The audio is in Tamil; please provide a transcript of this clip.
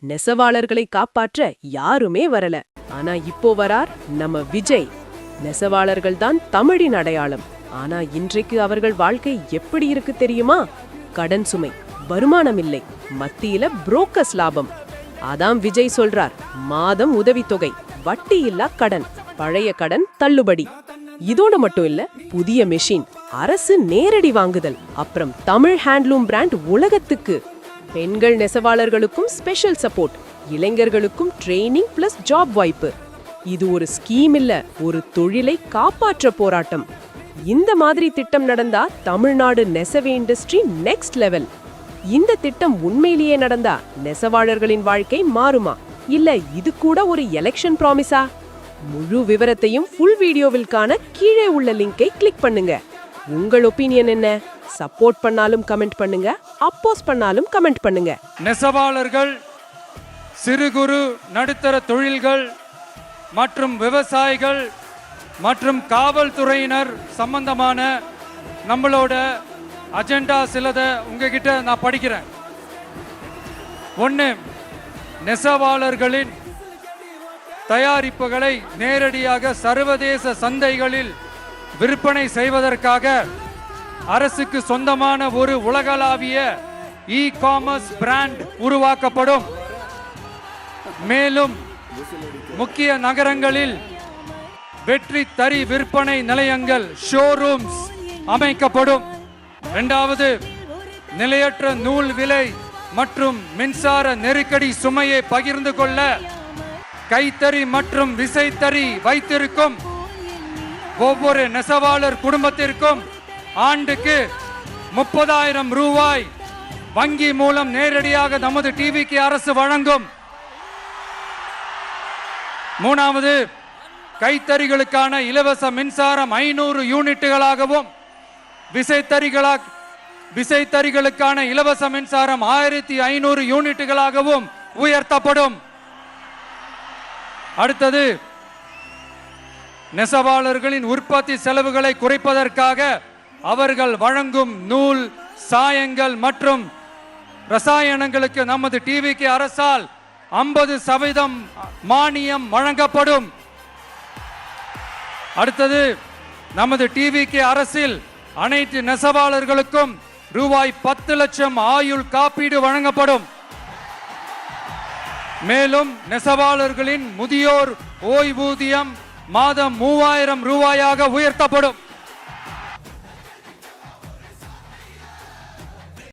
நெசவாளர்களை காப்பாற்ற யாருமே வரல. ஆனா இப்போ வரார் நம்ம விஜய். நெசவாளர்கள் தான் தமிழின் அடையாளம். ஆனா இன்றைக்கு அவர்கள் வாழ்க்கை எப்படி இருக்கு தெரியுமா? கடன் சுமை, வருமானம் இல்லை, மத்தியில புரோக்கர்ஸ் லாபம். அதான் விஜய் சொல்றார், மாதம் உதவித்தொகை, வட்டி இல்லா கடன், பழைய கடன் தள்ளுபடி. இதோட மட்டும் இல்ல, புதிய மெஷின், அரசு நேரடி வாங்குதல், அப்புறம் தமிழ் ஹேண்ட்லூம் பிராண்ட் உலகத்துக்கு. பெண்கள் நெசவாளர்களுக்கும் ஸ்பெஷல் சப்போர்ட், இளைஞர்களுக்கும் ட்ரெய்னிங் பிளஸ் ஜாப் வாய்ப்பு. இது ஒரு ஸ்கீம் இல்ல, ஒரு தொழிலை காப்பாற்ற போராட்டம். இந்த மாதிரி திட்டம் நடந்தா தமிழ்நாடு நெசவு இண்டஸ்ட்ரி நெக்ஸ்ட் லெவல். இந்த திட்டம் உண்மையிலேயே நடந்தா நெசவாளர்களின் வாழ்க்கை மாறுமா, இல்ல இது கூட ஒரு எலெக்ஷன் ப்ராமிஸா? முழு விவரத்தையும் ஃபுல் வீடியோவில் காண கீழே உள்ள லிங்கை கிளிக் பண்ணுங்க. உங்கள் ஒப்பீனியன் என்ன? சப்போர்ட் பண்ணாலும் கமெண்ட் பண்ணுங்க, அப்போஸ் பண்ணாலும் கமெண்ட் பண்ணுங்க. நெசவாளர்கள், சிறு குறு நடுத்தர தொழில்கள் மற்றும் விவசாயிகள் மற்றும் காவல்துறையினர் சம்பந்தமான நம்மளோட அஜெண்டா சிலதை உங்ககிட்ட நான் படிக்கிறேன். 1. நெசவாளர்களின் தயாரிப்புகளை நேரடியாக சர்வதேச சந்தைகளில் விற்பனை செய்வதற்காக அரசுக்கு சொந்தமான ஒரு உலகளாவிய இ-காமர்ஸ் பிராண்ட் உருவாக்கப்படும். மேலும் முக்கிய நகரங்களில் வெற்றி தறி விற்பனை நிலையங்கள், ஷோரூம்ஸ் அமைக்கப்படும். 2. நிலையற்ற நூல் விலை மற்றும் மின்சார நெருக்கடி சுமையை பகிர்ந்து கொள்ள கைத்தறி மற்றும் விசைத்தறி வைத்திருக்கும் ஒவ்வொரு நெசவாளர் குடும்பத்திற்கும் ஆண்டுக்கு 30,000 ரூபாய் வங்கி மூலம் நேரடியாக நமது டிவிக்கு அரசு வழங்கும். 3. கைத்தறிகளுக்கான இலவச மின்சாரம் 500 யூனிட்டுகளாகவும் விசைத்தறிகளுக்கான இலவச மின்சாரம் 1500 யூனிட்டுகளாகவும் உயர்த்தப்படும். அடுத்தது, நெசவாளர்களின் உற்பத்தி செலவுகளை குறைப்பதற்காக அவர்கள் வழங்கும் நூல், சாயங்கள் மற்றும் ரசாயனங்களுக்கு நமது டிவிக்கு அரசால் 50% மானியம் வழங்கப்படும். அடுத்தது, நமது டிவிக்கு அரசில் அனைத்து நெசவாளர்களுக்கும் ரூபாய் 10 லட்சம் ஆயுள் காப்பீடு வழங்கப்படும். மேலும் நெசவாளர்களின் முதியோர் ஓய்வூதியம் மாதம் 3000 ரூபாயாக உயர்த்தப்படும்.